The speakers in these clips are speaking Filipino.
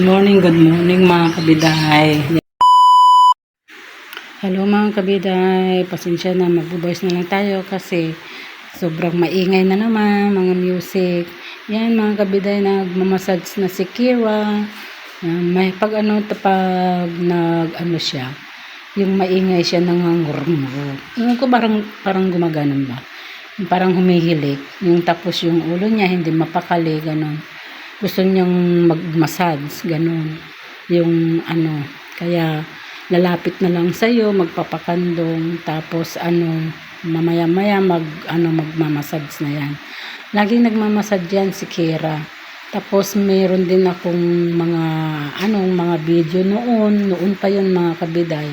Good morning mga kabiday. Hello mga kabiday, pasensya na magbo-voice na lang tayo kasi sobrang maingay na naman mga music. Yan mga kabiday, nagmamassage na si Kira. May pag siya, yung maingay siya nangangurunguro. Yung ko parang gumaganon ba? Parang humihilik. Yung tapos yung ulo niya hindi mapakali, ganon. Gusto niyang mag-massage, ganun. Yung kaya lalapit na lang sa'yo, magpapakandong, tapos mamaya-maya magmamassage na yan. Laging nagmamassage yan si Kira. Tapos mayroon din akong mga video noon pa yun mga kabiday.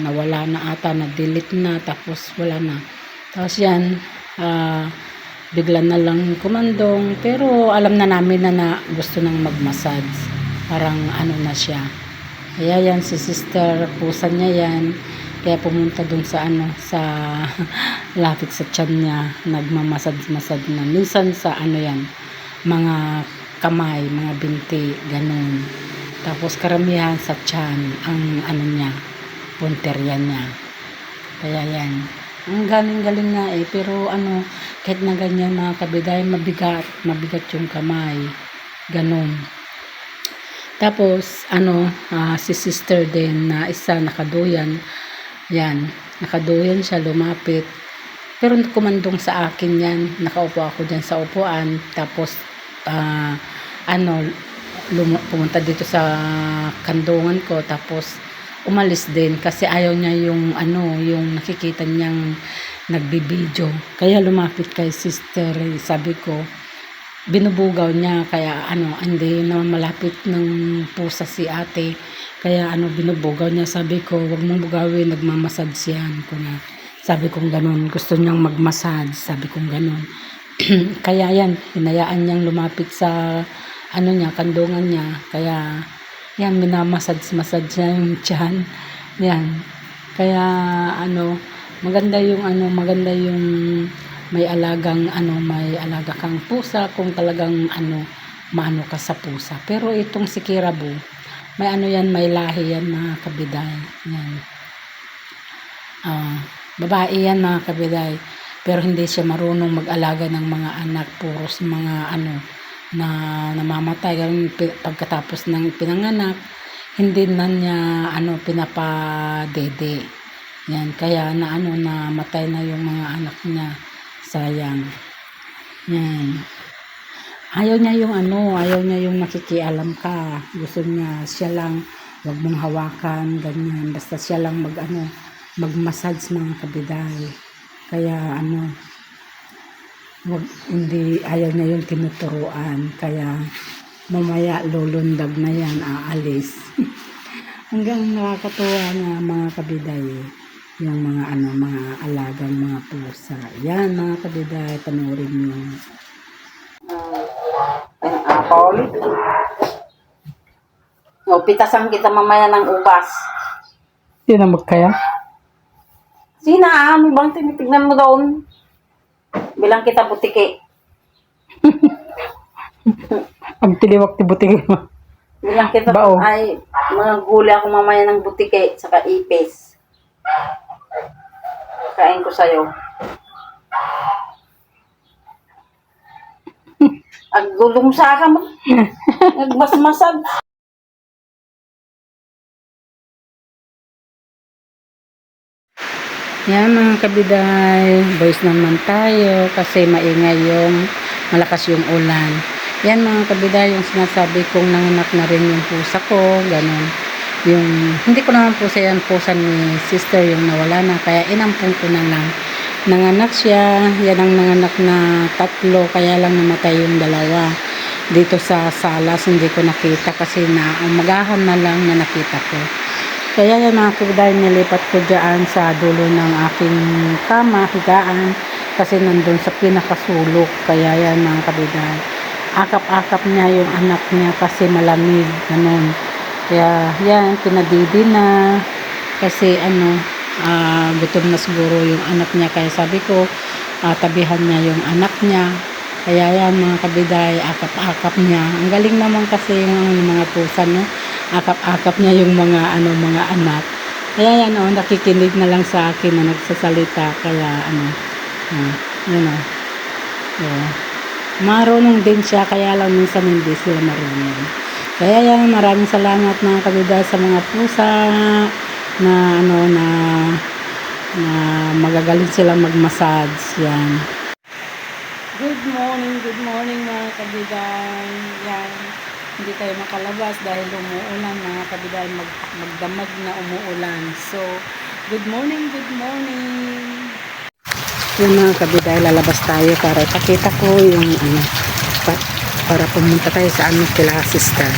Nawala na ata, na-delete na, tapos wala na. Tapos yan, bigla na lang kumandong, pero alam na namin na gusto nang mag-massage. Parang na siya. Kaya yan, si sister, pusa niya yan. Kaya pumunta dun sa lapit sa tiyan niya, nagmamassage na. Minsan sa mga kamay, mga binti, ganun. Tapos karamihan sa tiyan, ang niya, punterya niya. Kaya yan. Ang galing-galing nga pero kahit na ganyan mga kabiday, mabigat yung kamay, ganun. Tapos si sister din na isa nakaduyan, yan, nakaduyan siya, lumapit, pero kumandong sa akin yan. Nakaupo ako dyan sa upuan, tapos pumunta dito sa kandungan ko, tapos umalis din kasi ayaw niya yung nakikita niyang nagbibideo. Kaya lumapit kay sister, sabi ko, binubugaw niya, kaya hindi naman malapit ng pusa si ate, kaya binubugaw niya. Sabi ko, wag mong bugawin, nagmamassage yan. Sabi kong ganun, gusto niyang magmassage, sabi kong ganun. Kaya yan, hinayaan niyang lumapit sa kandungan niya. Kaya yan, minamassage niya yung tiyan. Yan. Kaya maganda yung may alaga kang pusa kung talagang maano ka sa pusa. Pero itong si Kirabo, may may lahi yan mga kabiday. Yan. Babae yan mga kabiday. Pero hindi siya marunong mag-alaga ng mga anak. Puros mga na namamatay pagkatapos ng pinanganak, hindi na niya pinapadede. Yan, kaya namatay na yung mga anak niya, sayang. Yan, ayaw niya yung nakikialam ka. Gusto niya siya lang, wag mong hawakan, ganyan, basta siya lang mag-massage mga kabiday. Kaya hindi, ayaw niya yung tinuturuan, kaya mamaya lulundag na yan, aalis. Hanggang nakakatuwa na mga kabiday yung mga alagang mga pusa. Yan mga kabiday, panoorin nyo. Apple. Pitasan kita mamaya ng ubas. Sino magkaya? Sina, may bang tinitignan mo doon? Bilang kita butike. Ang tiliwak ti butike mo. Bilang kita ay mga gulay ako mamaya ng butike saka ipis. Kain ko sa'yo. Agdulong sa ka mo. Nagmasmasag. Yan mga kabiday, voice naman tayo kasi maingay malakas yung ulan. Yan mga kabiday, yung sinasabi kong nanganak na rin yung pusa ko, ganun. Yung, hindi ko naman pusa yan, pusa ni sister yung nawala na, kaya inampun ko na lang. Nanganak siya, yan ang nanganak na 3, kaya lang namatay yung 2. Dito sa salas, hindi ko nakita kasi umagahan na lang na nakita ko. Kaya yan mga kabiday, nilipat ko dyan sa dulo ng aking kama, higaan, kasi nandun sa pinakasulok. Kaya yan mga kabiday, akap-akap niya yung anak niya kasi malamig, ganun. Kaya yan, pinadidi na, kasi gutom na siguro yung anak niya. Kaya sabi ko, tabihan niya yung anak niya Kaya yan mga kabiday, akap-akap niya. Ang galing naman kasi yung mga pusa, no? Akap-akap niya yung mga mga anak. Kaya yan, nakikinig na lang sa akin na nagsasalita. Kaya yun marunong din siya, kaya lang minsan hindi sila marunong. Kaya yan, maraming salamat mga kabiday sa mga pusa na na magagaling silang mag-massage. Yan. Good morning mga kabiday. Yan. Hindi tayo makalabas dahil umuulan mga kabiday, magdamag na umuulan. So, good morning. Yung mga kabiday, lalabas tayo para ipakita ko yung para pumunta tayo sa aming kila sister.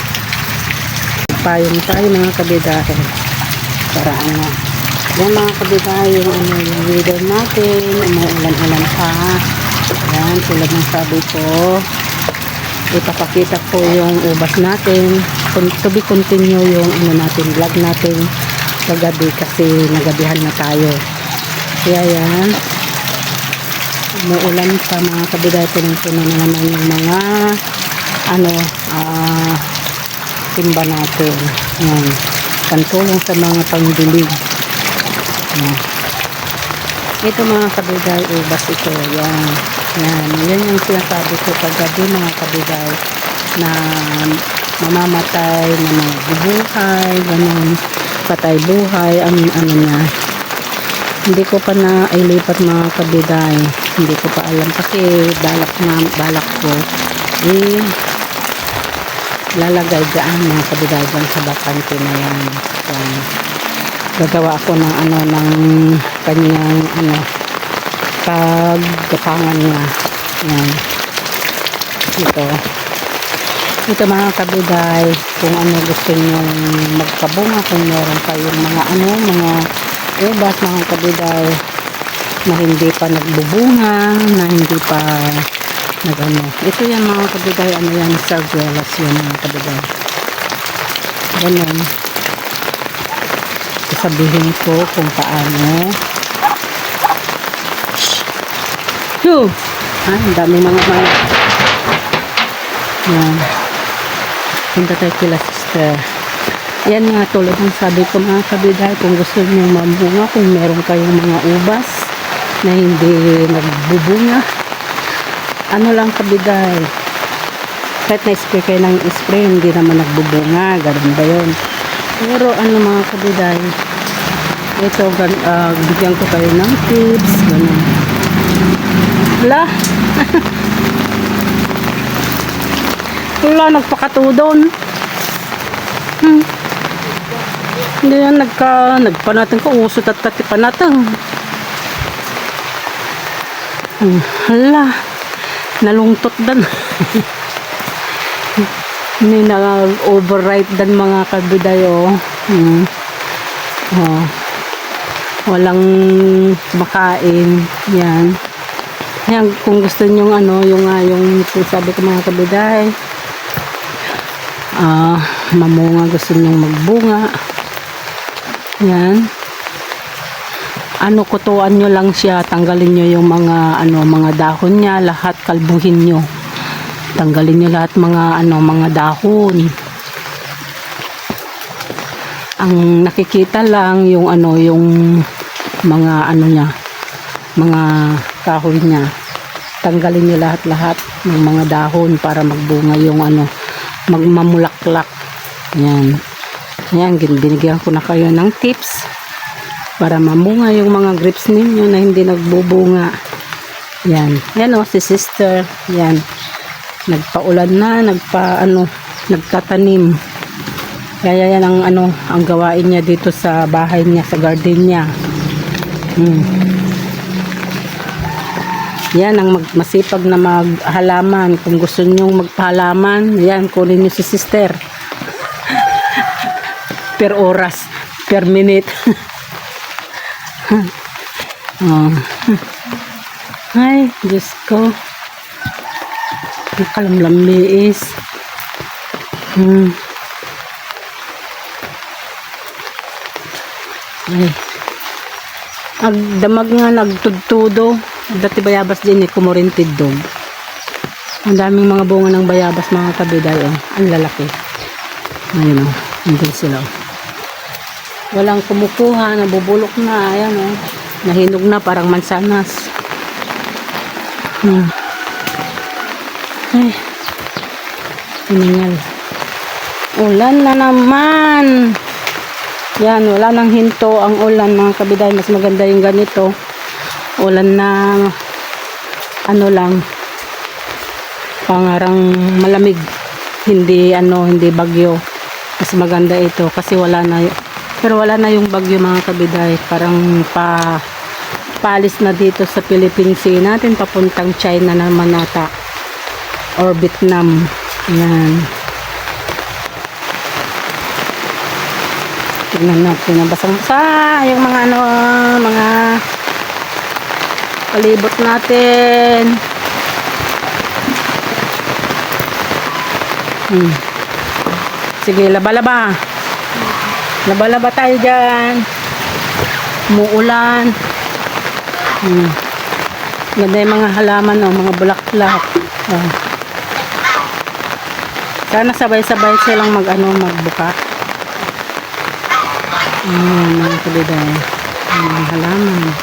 Payong tayo mga kabiday para yan mga kabiday, yung weather natin, umuulan-ulan pa. Yan, tulad ng sabi ko, ipapakita ko yung ubas natin. To be continue yung natin, vlog natin kagabi kasi nagabihan na tayo. Kaya yan, umuulan pa mga kabiday, puno na naman yung mga timba natin. Yan, pantulong sa mga pangdilig. Yan. Ito mga kabiday, ubas ito. Yan yung sinasabi ko kagabi mga kabiday, na mamamatay, na magbubuhay, ganun, patay buhay, ang niya. Hindi ko pa na ilipat mga kabiday, hindi ko pa alam kasi balak ko lalagay dyan mga kabiday, dyan sa bakante na yan. Gagawa ako ng ng kanyang paggapangan niya. Yan. Ito mga kabiday, kung gusto nyo magpabunga, kung meron kayong mga ubas mga kabiday na hindi pa nagbubunga, na hindi pa ito yan mga kabiday, yan, sarguelas yan mga kabiday. Ganun. Sabihin ko kung paano. Ang dami mga yan. Punta tayo kila sister. Yan nga, tulad ng sabi ko mga kabiday, kung gusto nyo mambunga, kung meron kayong mga ubas na hindi nagbubunga, lang kabiday, kahit na-spray kayo ng spray, hindi naman nagbubunga, ganun ba yun? Pero mga kabiday, ito, bigyan ko kayo ng tips, ganun. Wala, nagpakatudon. Hindi yan, nagpanatan ko, usot at katipanatan. Nalungtot dan. Hindi na-override dan mga kabiday, walang makain. Yan. Yan, kung gusto nyo yung sabi ko mga kabiday, mamunga, gusto nyo magbunga, yan, kutuan nyo lang siya, tanggalin nyo yung mga dahon niya, lahat kalbuhin nyo, tanggalin nyo lahat mga dahon. Ang nakikita lang yung yung mga niya, mga kahoy niya, tanggalin nyo lahat ng mga dahon para magbunga yung magmamulaklak. Yan, binigyan ko na kayo ng tips para mamunga yung mga grapes ninyo na hindi nagbubunga. Yan si sister, yan, nagpaulan na, nagtatanim. Kaya yan ang gawain niya dito sa bahay niya, sa garden niya. Yan ang masipag na maghalaman. Kung gusto nyong magpahalaman, yan, kunin nyo si sister. Per oras, per minute. Ay, Diyos ko. Ang kalamlamliis. Ay. Ang damag nga nagtudtudo. Dati bayabas din kumurintid dog. Ang daming mga bunga ng bayabas mga kabiday. Oh. Ang lalaki. Ayun oh. Andun sila oh. Walang kumukuha. Nabubulok na. Ayan oh. Nahinog na parang mansanas. Ay. Hiningal. Ulan na naman. Yan. Wala nang hinto ang ulan mga kabiday. Mas maganda yung ganito. Ulan na ano lang. Pangarang malamig, hindi bagyo. Mas maganda ito kasi wala na yung bagyo mga kabiday. Parang paalis na dito sa Philippine Sea natin papuntang China naman ata or Vietnam. Yan. Tignan natin ang basang-basa yung mga palibot natin. Sige, laba-laba. Laba-laba tayo dyan. Umuulan. Ganda yung mga halaman, oh, mga bulaklak. Oh. Sana sabay-sabay silang magbuka. Mga kabiday. Mga halaman.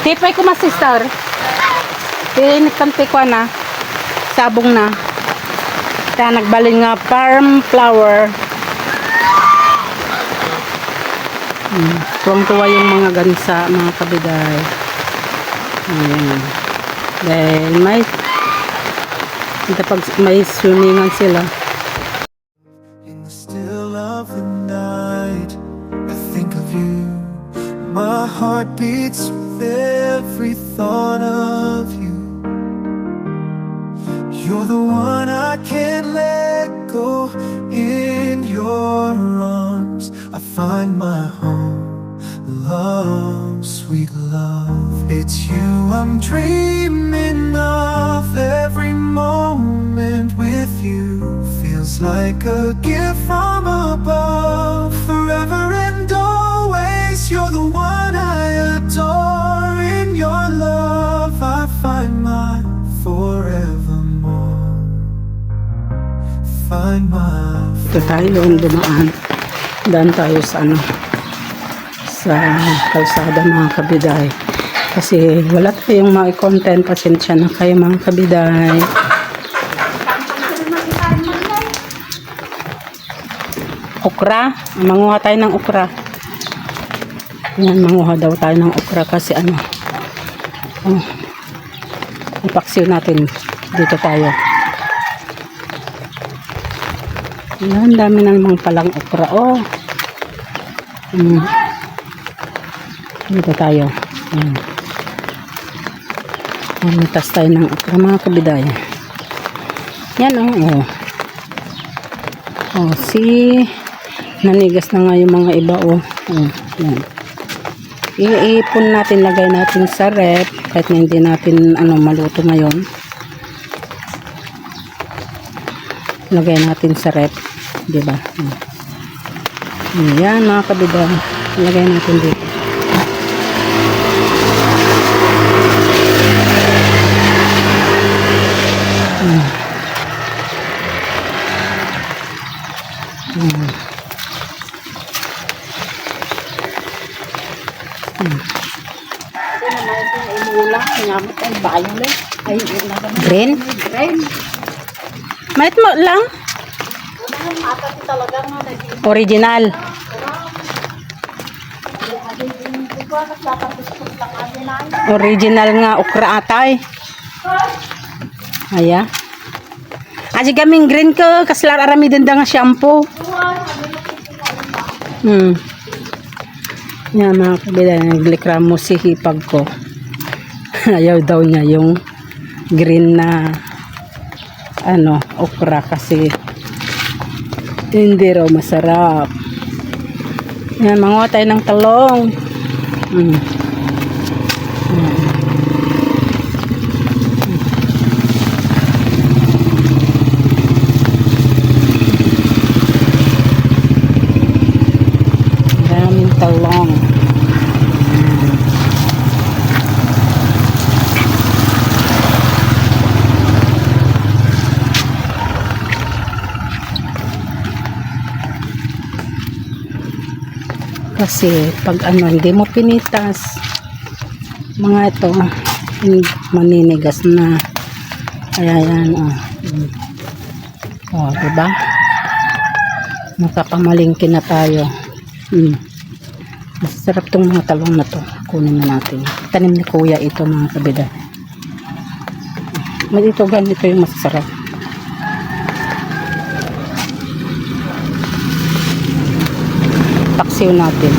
Tipay ko sister. Pinit kanti ko na. Sabong na. Kaya nagbalin nga farm flower. Tuwang-tuwa yung mga gansa, mga kabiday. Ayan. Dahil may swimingan sila. In the still of the night, I think of you. My heart beats with every thought of you. You're the one I can't let go. In your arms I find my home. Love, sweet love, it's you I'm dreaming of. Every moment with you feels like a gift from above. Forever and always, you're the one I adore. In your love I find my forevermore. Find my Ito tayo yung dumaan. Daan tayo sa sa kalsada mga kabiday. Kasi wala tayong mga content. Pasensya na kayo mga kabiday. Okra. Manguha tayo ng okra. Yan, manguha daw tayo ng okra kasi ipaksiw natin. Dito tayo. Yan, dami namang palang okra. Oh. Dito tayo. Yan. Mamitas tayo ng okra mga kabiday. Yan oh. Oh, nanigas na nga yung mga iba oh. Yan. Iipon natin, lagay natin sa rep kahit na hindi natin maluto ngayon. Lagay natin sa rep, di ba? Yan mga kabiday, lagay natin dito. Green? Mait mo lang? Original. Original nga okra atay. Aya. Aji kaming green ko kaslar arami denda nga shampoo. Yan mga kabiday, naglikramo si hipag ko. Ayaw daw niya yung green na okra kasi hindi raw masarap. Yan, manguha tayo ng talong. Daming talong. Kasi pag ano, hindi mo pinitas, mga ito, maninigas na. Kaya yan, diba? Nakapamalingki na tayo. Masarap tong mga talong na to. Kunin na natin. Tanim ni kuya ito, mga kabida. Ito ganito yung masasarap. Taksiw natin.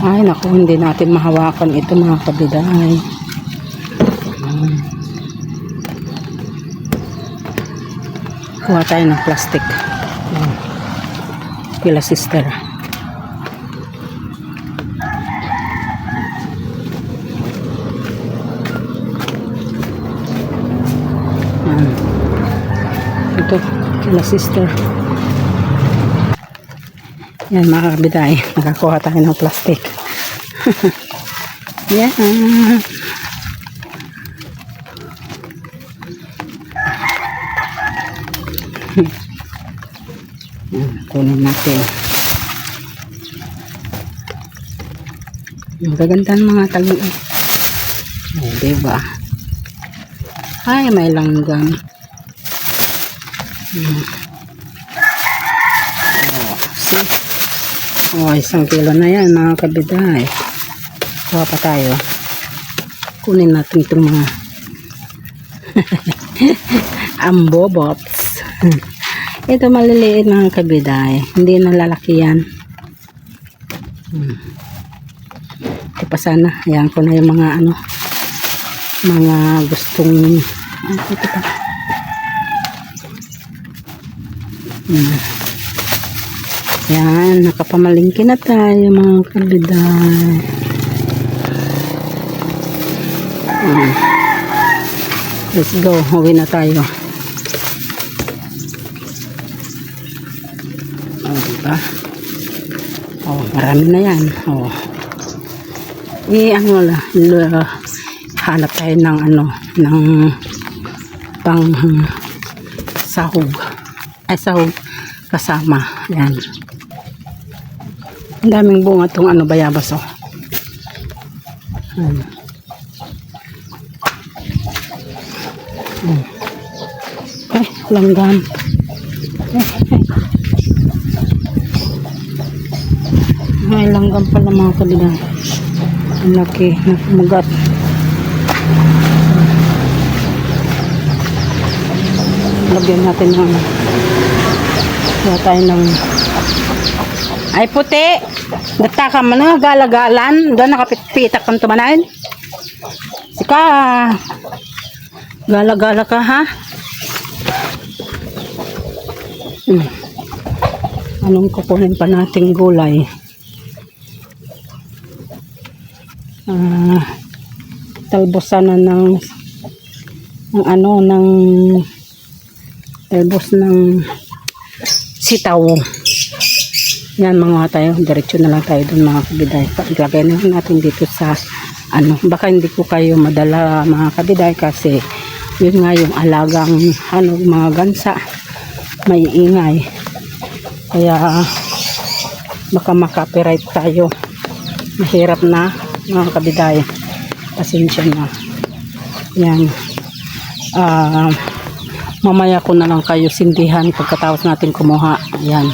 Ay naku, hindi natin mahawakan ito, mga kabida. Kuha tayo ng plastic. Kila sister. Ito, kila sister. Yan, mga kabiday, nakakuha tayo ng plastic. Yan. Kunin natin. Magaganda ng mga talong. Diba? Ay, may langgam. See? 1 kilo na yan, mga kabiday. Kuha pa tayo. Kunin natin itong mga ambobots. Ito maliliit, mga kabiday. Hindi na lalaki yan. Ito pa sana. Ayan ko na yung mga mga gustong ito pa. Yan, nakapamalingki na tayo, mga kabiday. Let's go, uwi na tayo. Diba? Marami na yan. Hanap tayo ng ng pang sahog. Ay, sahog kasama. Yan. Ang daming bunga itong bayabas, Ay, langgam. Ay, langgam pala, mga kabilang. Ang laki, nakamugat. Lagyan natin ng kaya tayo ng ay puti. Gata ka man na, galagalan. Doon nakapit-pitak kang tumanayin. Sika. Gala-gala ka, ha? Anong kukunin pa nating gulay? Talbosan na ng talbos ng sitaw. Yan, mga tayo. Diretso na lang tayo doon, mga kabiday. Ilagay na natin dito sa baka hindi ko kayo madala, mga kabiday, kasi yun nga yung alagang mga gansa, may ingay, kaya baka makapiright tayo. Mahirap na, mga kabiday, pasensya na. Yan, mamaya ko na lang kayo sindihan pagkatapos natin kumuha. Yan.